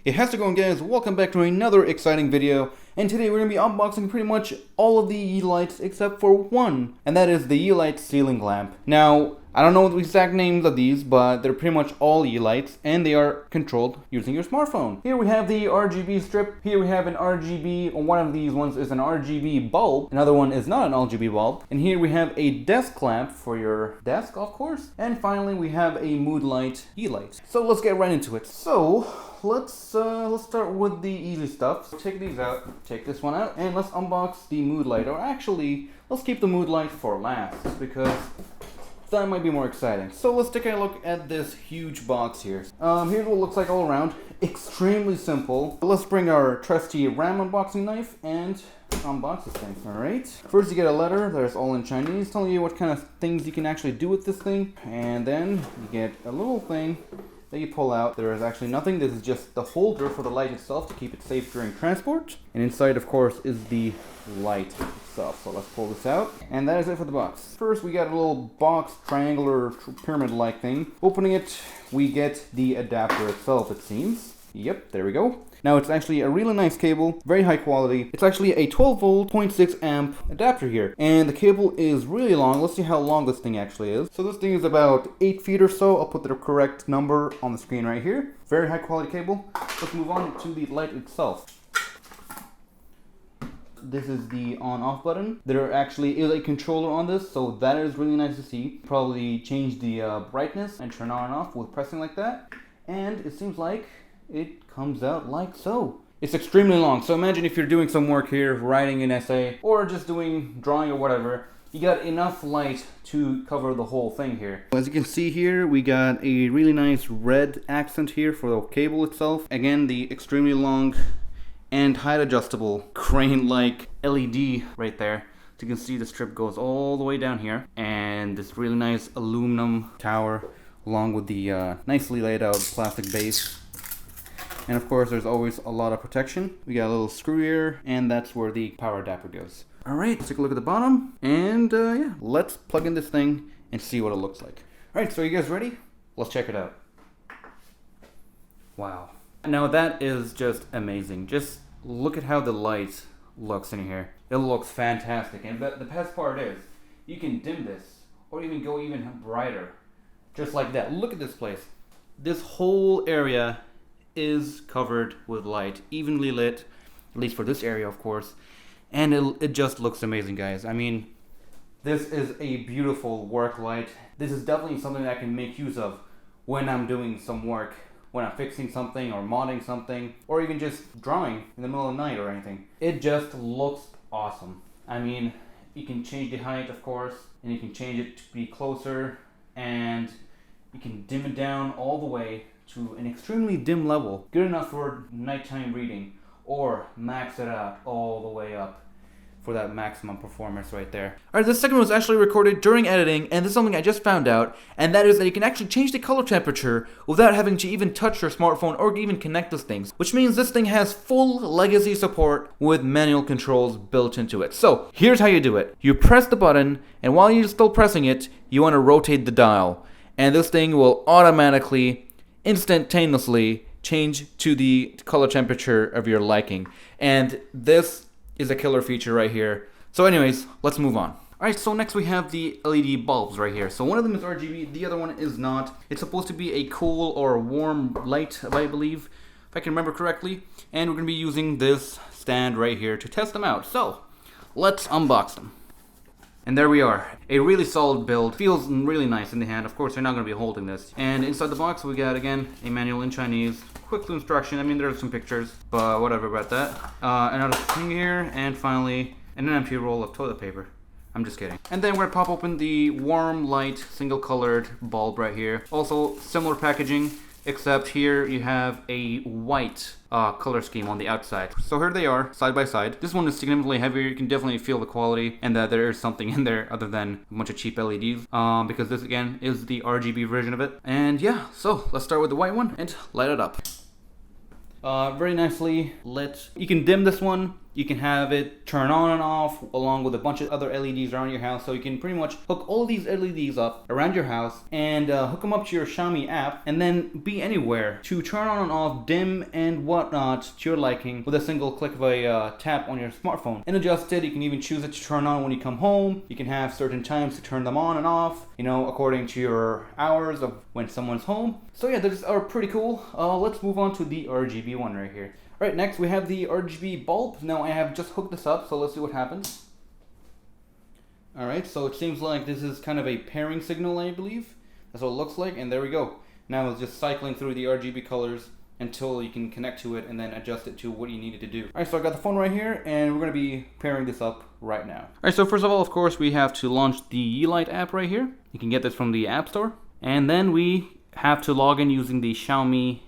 It has to go on, guys. Welcome back to another exciting video, and today we're going to be unboxing pretty much all of the Yeelights except for one, and that is the Yeelights ceiling lamp. Now, I don't know the exact names of these, but they're pretty much all Yeelights, and they are controlled using your smartphone. Here we have the RGB strip. Here we have an RGB, or one of these ones is an RGB bulb. Another one is not an RGB bulb. And here we have a desk lamp for your desk, of course. And finally, we have a mood light Yeelight. So let's get right into it. So let's start with the easy stuff. So take these out, take this one out, and let's unbox the mood light. Or actually, let's keep the mood light for last because that might be more exciting. So let's take a look at this huge box here. Here's what it looks like all around. Extremely simple. Let's bring our trusty RAM unboxing knife and unbox this thing. Alright. First you get a letter that's all in Chinese telling you what kind of things you can actually do with this thing. And then you get a little thing that you pull out. There is actually nothing. This is just the holder for the light itself to keep it safe during transport. And inside, of course, is the light itself. So let's pull this out. And that is it for the box. First, we got a little box, triangular, pyramid-like thing. Opening it, we get the adapter itself, it seems. Yep, there we go. Now it's actually a really nice cable, very high quality. It's actually a 12 volt, 0.6 amp adapter here. And the cable is really long. Let's see how long this thing actually is. So this thing is about 8 feet or so. I'll put the correct number on the screen right here. Very high quality cable. Let's move on to the light itself. This is the on-off button. There actually is a controller on this, so that is really nice to see. Probably change the brightness and turn on and off with pressing like that. And it seems like it comes out like so. It's extremely long, so imagine if you're doing some work here, writing an essay, or just doing drawing or whatever, you got enough light to cover the whole thing here. As you can see here, we got a really nice red accent here for the cable itself. Again, the extremely long and height adjustable crane-like LED right there. So you can see the strip goes all the way down here, and this really nice aluminum tower along with the nicely laid out plastic base. And of course, there's always a lot of protection. We got a little screw here, and that's where the power adapter goes. Alright, let's take a look at the bottom, and yeah, let's plug in this thing and see what it looks like. Alright, so you guys ready? Let's check it out. Wow. Now that is just amazing. Just look at how the light looks in here. It looks fantastic, and the best part is, you can dim this, or even go even brighter. Just like that. Look at this place. This whole area is covered with light, evenly lit, at least for this area, of course, and it just looks amazing, guys. I mean, this is a beautiful work light. This is definitely something that I can make use of when I'm doing some work, when I'm fixing something or modding something, or even just drawing in the middle of the night or anything. It just looks awesome. I mean, you can change the height, of course, and you can change it to be closer, and you can dim it down all the way to an extremely dim level, good enough for nighttime reading, or max it out all the way up for that maximum performance right there. Alright, this segment was actually recorded during editing, and this is something I just found out, and that is that you can actually change the color temperature without having to even touch your smartphone or even connect those things, which means this thing has full legacy support with manual controls built into it. So here's how you do it. You press the button, and while you're still pressing it, you want to rotate the dial, and this thing will automatically instantaneously change to the color temperature of your liking. And this is a killer feature right here. So anyways, let's move on. Alright, so next we have the LED bulbs right here. So one of them is RGB, the other one is not. It's supposed to be a cool or warm light, I believe, if I can remember correctly. And we're going to be using this stand right here to test them out. So let's unbox them. And there we are. A really solid build. Feels really nice in the hand. Of course, you're not going to be holding this. And inside the box, we got, again, a manual in Chinese. Quick instruction. I mean, there's some pictures, but whatever about that. Another thing here, and finally, an empty roll of toilet paper. I'm just kidding. And then we're going to pop open the warm light, single-colored bulb right here. Also, similar packaging, except here you have a white color scheme on the outside. So here they are, side by side. This one is significantly heavier. You can definitely feel the quality and that there is something in there other than a bunch of cheap LEDs, because this again is the RGB version of it. And yeah, so let's start with the white one and light it up. Very nicely lit. You can dim this one You can have it turn on and off along with a bunch of other LEDs around your house. So you can pretty much hook all these LEDs up around your house and hook them up to your Xiaomi app and then be anywhere to turn on and off, dim and whatnot to your liking with a single click of a tap on your smartphone. And adjust it. You can even choose it to turn on when you come home. You can have certain times to turn them on and off, you know, according to your hours of when someone's home. So yeah, those are pretty cool. Let's move on to the RGB one right here. Alright, next we have the RGB bulb. Now I have just hooked this up, so let's see what happens. Alright, so it seems like this is kind of a pairing signal, I believe. That's what it looks like, and there we go. Now it's just cycling through the RGB colors until you can connect to it and then adjust it to what you need it to do. Alright, so I got the phone right here, and we're going to be pairing this up right now. Alright, so first of all, of course, we have to launch the Yeelight app right here. You can get this from the App Store. And then we have to log in using the Xiaomi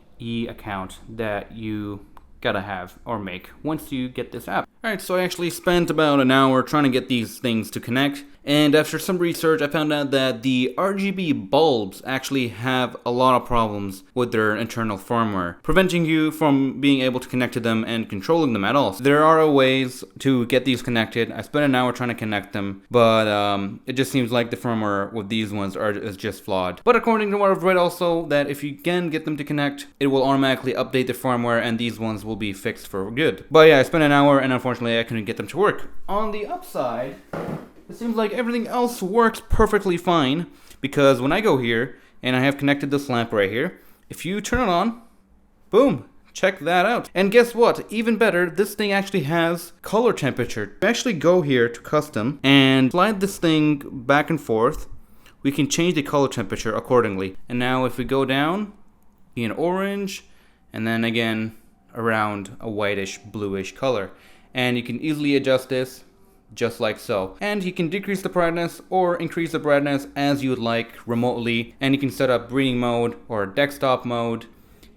account that you gotta have or make once you get this app. Alright, so I actually spent about an hour trying to get these things to connect, and after some research I found out that the RGB bulbs actually have a lot of problems with their internal firmware, preventing you from being able to connect to them and controlling them at all. So there are ways to get these connected. I spent an hour trying to connect them, but it just seems like the firmware with these ones is just flawed. But according to what I've read also, that if you can get them to connect, it will automatically update the firmware and these ones will be fixed for good. But yeah, I spent an hour and unfortunately I couldn't get them to work. On the upside, it seems like everything else works perfectly fine, because when I go here and I have connected this lamp right here, if you turn it on, boom, check that out. And guess what? Even better, this thing actually has color temperature. We actually go here to custom and slide this thing back and forth. We can change the color temperature accordingly. And now if we go down in orange and then again around a whitish bluish color, and you can easily adjust this just like so. And you can decrease the brightness or increase the brightness as you would like remotely, and you can set up reading mode or desktop mode,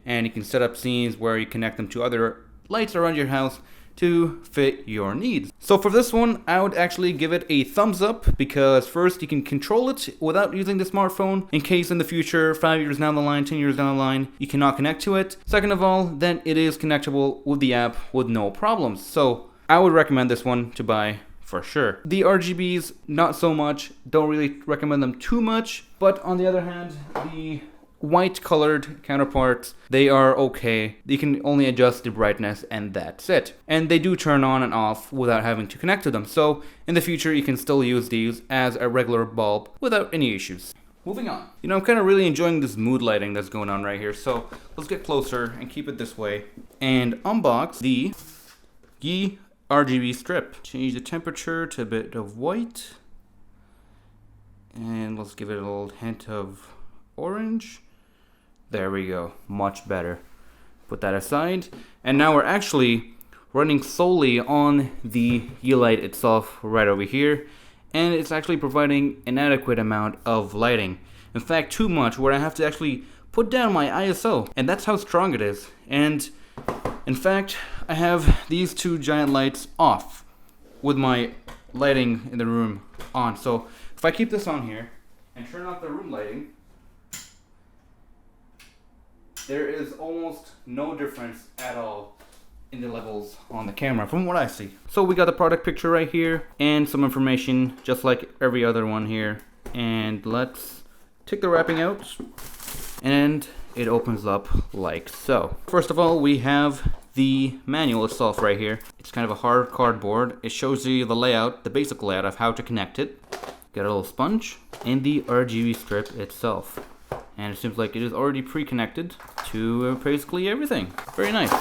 and you can set up scenes where you connect them to other lights around your house to fit your needs. So for this one, I would actually give it a thumbs up, because first you can control it without using the smartphone in case in the future, 5 years down the line, 10 years down the line, you cannot connect to it. Second of all, then it is connectable with the app with no problems. So I would recommend this one to buy for sure. The RGBs, not so much. Don't really recommend them too much. But on the other hand, the white colored counterparts, they are okay. You can only adjust the brightness and that's it. And they do turn on and off without having to connect to them. So in the future, you can still use these as a regular bulb without any issues. Moving on. You know, I'm kind of really enjoying this mood lighting that's going on right here. So let's get closer and keep it this way and unbox the RGB strip. Change the temperature to a bit of white. And let's give it a little hint of orange. There we go, much better. Put that aside. And now we're actually running solely on the Yeelight itself right over here. And it's actually providing an adequate amount of lighting. In fact, too much where I have to actually put down my ISO. And that's how strong it is. And in fact, I have these two giant lights off with my lighting in the room on. So if I keep this on here and turn off the room lighting, there is almost no difference at all in the levels on the camera from what I see. So we got the product picture right here and some information just like every other one here. And let's take the wrapping out and it opens up like so. First of all, we have the manual itself right here. It's kind of a hard cardboard. It shows you the layout, the basic layout of how to connect it. Got a little sponge and the RGB strip itself. And it seems like it is already pre-connected to basically everything. Very nice.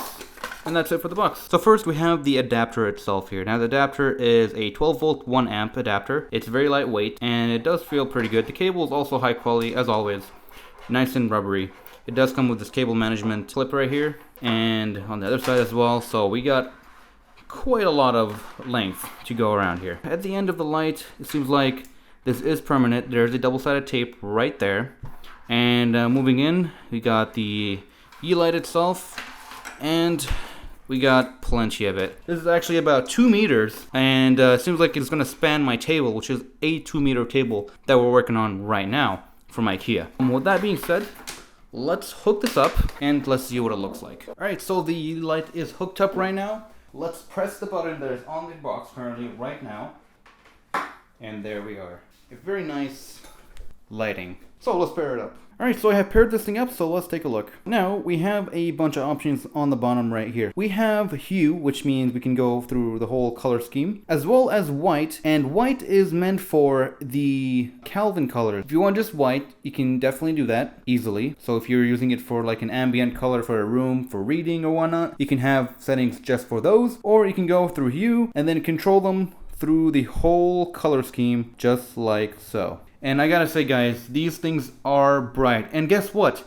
And that's it for the box. So first we have the adapter itself here. Now the adapter is a 12 volt 1 amp adapter. It's very lightweight and it does feel pretty good. The cable is also high quality as always. Nice and rubbery. It does come with this cable management clip right here and on the other side as well. So we got quite a lot of length to go around here. At the end of the light, it seems like this is permanent. There's a double-sided tape right there. And moving in, we got the Yeelight itself, and we got plenty of it. This is actually about 2 meters, and it seems like it's going to span my table, which is a 2-meter table that we're working on right now from IKEA. With that being said, let's hook this up, and let's see what it looks like. Alright, so the Yeelight is hooked up right now. Let's press the button that is on the box currently right now. And there we are. A very nice lighting. So let's pair it up. Alright, so I have paired this thing up, so let's take a look. Now, we have a bunch of options on the bottom right here. We have hue, which means we can go through the whole color scheme, as well as white, and white is meant for the Kelvin colors. If you want just white, you can definitely do that easily. So if you're using it for like an ambient color for a room, for reading or whatnot, you can have settings just for those, or you can go through hue and then control them through the whole color scheme, just like so. And I gotta say guys, these things are bright. And guess what?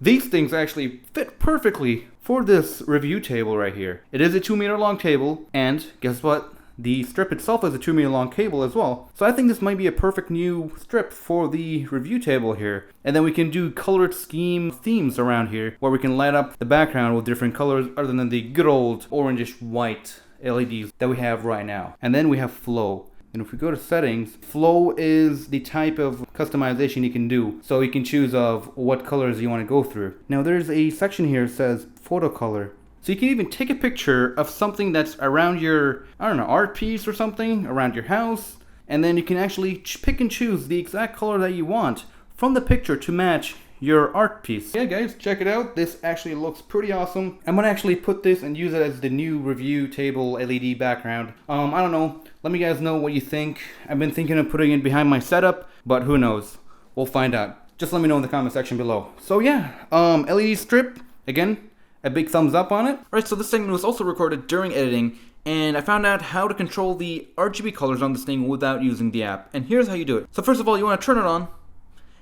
These things actually fit perfectly for this review table right here. It is a 2-meter long table, and guess what? The strip itself is a 2-meter long cable as well. So I think this might be a perfect new strip for the review table here. And then we can do colored scheme themes around here, where we can light up the background with different colors other than the good old orangish white LEDs that we have right now. And then we have flow. And if we go to settings, flow is the type of customization you can do. So you can choose of what colors you want to go through. Now there's a section here that says photo color. So you can even take a picture of something that's around your, I don't know, art piece or something around your house. And then you can actually pick and choose the exact color that you want from the picture to match your art piece. Yeah guys, check it out. This actually looks pretty awesome. I'm gonna actually put this and use it as the new review table LED background. I don't know. Let me guys know what you think. I've been thinking of putting it behind my setup, but who knows? We'll find out. Just let me know in the comment section below. So yeah, LED strip, again, a big thumbs up on it. Alright, so this segment was also recorded during editing, and I found out how to control the RGB colors on this thing without using the app. And here's how you do it. So first of all, you want to turn it on,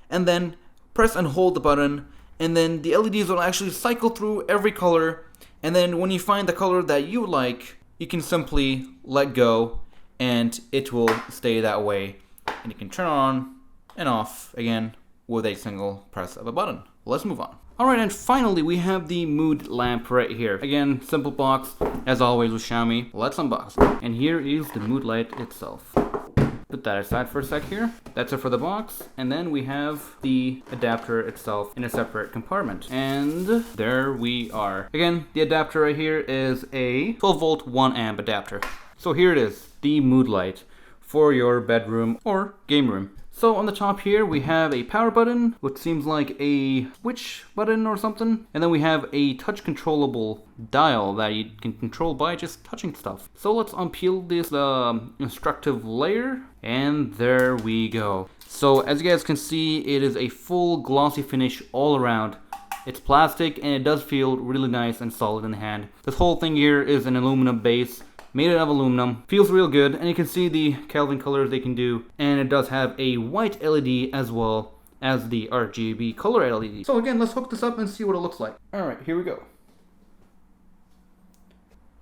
and then press and hold the button, and then the LEDs will actually cycle through every color, and then when you find the color that you like, you can simply let go, and it will stay that way. And you can turn on and off again with a single press of a button. Let's move on. Alright, and finally we have the mood lamp right here. Again, simple box, as always with Xiaomi. Let's unbox it. And here is the mood light itself. Put that aside for a sec here. That's it for the box. And then we have the adapter itself in a separate compartment. And there we are. Again, the adapter right here is a 12 volt 1 amp adapter. So here it is, the mood light for your bedroom or game room. So on the top here we have a power button, which seems like a switch button or something. And then we have a touch controllable dial that you can control by just touching stuff. So let's unpeel this instructive layer, and there we go. So as you guys can see, it is a full glossy finish all around. It's plastic and it does feel really nice and solid in the hand. This whole thing here is an aluminum base. Made out of aluminum, feels real good, and you can see the Kelvin colors they can do, and it does have a white LED as well as the RGB color LED. So again, let's hook this up and see what it looks like. Alright, here we go.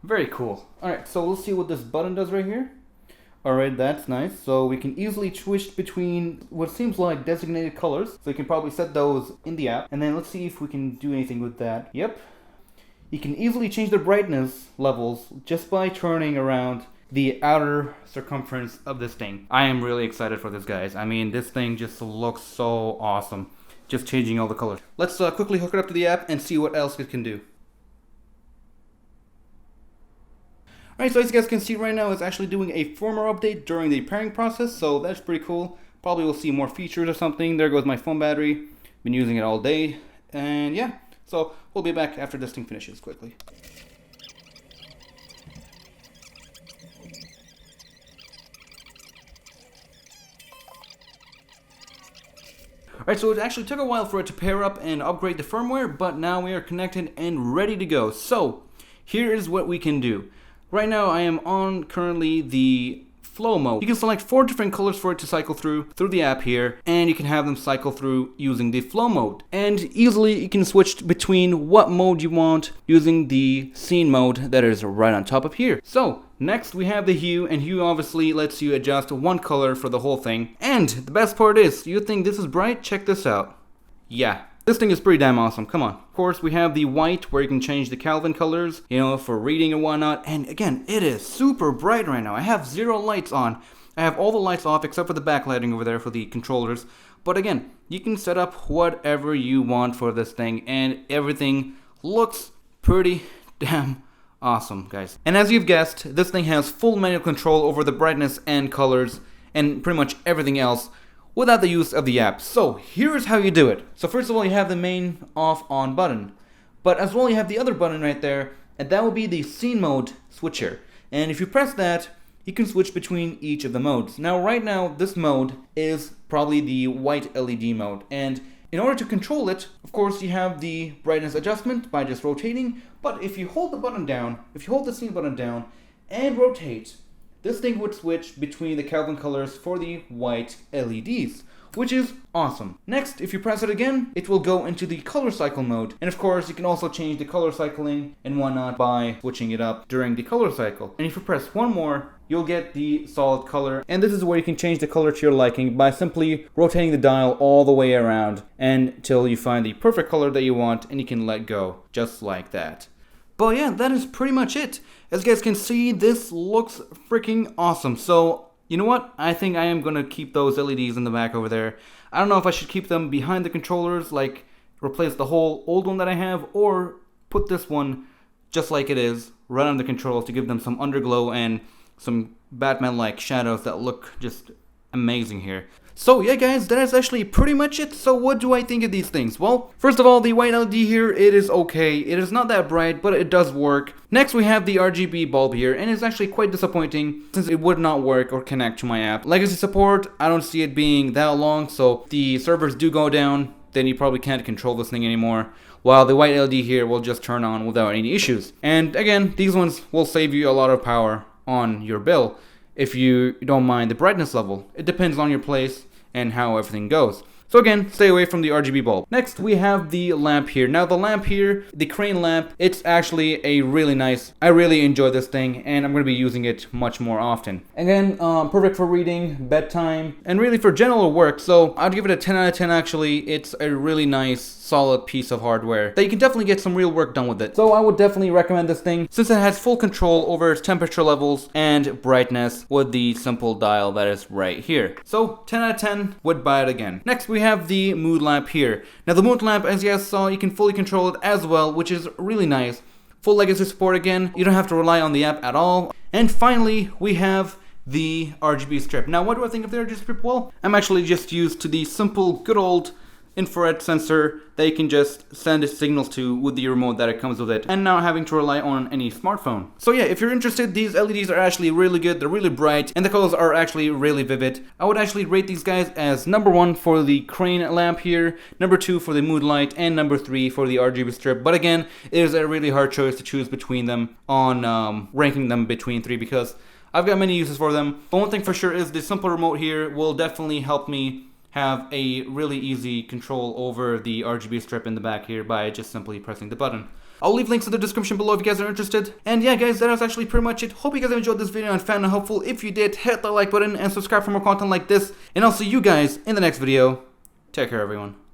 Very cool. Alright, so we'll see what this button does right here. Alright, that's nice. So we can easily switch between what seems like designated colors. So you can probably set those in the app, and then let's see if we can do anything with that. Yep. You can easily change the brightness levels just by turning around the outer circumference of this thing. I am really excited for this, guys. I mean, this thing just looks so awesome. Just changing all the colors. Let's quickly hook it up to the app and see what else it can do. Alright, so as you guys can see right now, it's actually doing a firmware update during the pairing process, so that's pretty cool. Probably will see more features or something. There goes my phone battery. Been using it all day, and yeah. So we'll be back after this thing finishes quickly. Alright, so it actually took a while for it to pair up and upgrade the firmware, but now we are connected and ready to go. So here is what we can do. Right now I am on currently the flow mode. You can select 4 different colors for it to cycle through the app here, and you can have them cycle through using the flow mode. And easily you can switch between what mode you want using the scene mode that is right on top of here. So next we have the hue, and hue obviously lets you adjust one color for the whole thing. And the best part is, you think this is bright? Check this out. Yeah. This thing is pretty damn awesome, come on. Of course, we have the white where you can change the Kelvin colors, you know, for reading and whatnot. And again, it is super bright right now. I have 0 lights on. I have all the lights off except for the backlighting over there for the controllers. But again, you can set up whatever you want for this thing, and everything looks pretty damn awesome, guys. And as you've guessed, this thing has full manual control over the brightness and colors and pretty much everything else without the use of the app. So here's how you do it. So first of all, you have the main off-on button, but as well you have the other button right there, and that will be the scene mode switcher. And if you press that, you can switch between each of the modes. Now right now, this mode is probably the white LED mode, and in order to control it, of course, you have the brightness adjustment by just rotating, but if you hold the button down, if you hold the scene button down and rotate, this thing would switch between the Kelvin colors for the white LEDs, which is awesome. Next, if you press it again, it will go into the color cycle mode. And of course, you can also change the color cycling and whatnot by switching it up during the color cycle. And if you press one more, you'll get the solid color. And this is where you can change the color to your liking by simply rotating the dial all the way around until you find the perfect color that you want, and you can let go just like that. But yeah, that is pretty much it. As you guys can see, this looks freaking awesome. So, you know what? I think I am going to keep those LEDs in the back over there. I don't know if I should keep them behind the controllers, like replace the whole old one that I have, or put this one just like it is, right on the controls to give them some underglow and some Batman-like shadows that look just amazing here. So yeah guys, that is actually pretty much it. So what do I think of these things? Well, first of all, the white LED here, it is okay. It is not that bright, but it does work. Next we have the RGB bulb here, and it's actually quite disappointing since it would not work or connect to my app. Legacy support, I don't see it being that long, so if the servers do go down, then you probably can't control this thing anymore. While the white LED here will just turn on without any issues. And again, these ones will save you a lot of power on your bill if you don't mind the brightness level. It depends on your place and how everything goes. So again, stay away from the RGB bulb. Next, we have the lamp here. Now the lamp here, the crane lamp, it's actually a really nice, I really enjoy this thing, and I'm going to be using it much more often. Again, perfect for reading, bedtime, and really for general work. So I'd give it a 10 out of 10 actually. It's a really nice, solid piece of hardware that you can definitely get some real work done with it. So I would definitely recommend this thing since it has full control over its temperature levels and brightness with the simple dial that is right here. So 10 out of 10, would buy it again. Next, we have the mood lamp here. Now the mood lamp, as you guys saw, you can fully control it as well, which is really nice. Full legacy support again. You don't have to rely on the app at all. And finally, we have the RGB strip. Now, what do I think of the RGB strip? Well, I'm actually just used to the simple, good old infrared sensor that you can just send its signals to with the remote that it comes with it, and not having to rely on any smartphone. So yeah, if you're interested, these LEDs are actually really good, they're really bright, and the colors are actually really vivid. I would actually rate these guys as number 1 for the crane lamp here, number 2 for the mood light, and number 3 for the RGB strip. But again, it is a really hard choice to choose between them on ranking them between 3 because I've got many uses for them. But one thing for sure is the simple remote here will definitely help me have a really easy control over the RGB strip in the back here by just simply pressing the button. I'll leave links in the description below if you guys are interested. And yeah guys, that is actually pretty much it. Hope you guys have enjoyed this video and found it helpful. If you did, hit the like button and subscribe for more content like this. And I'll see you guys in the next video. Take care everyone.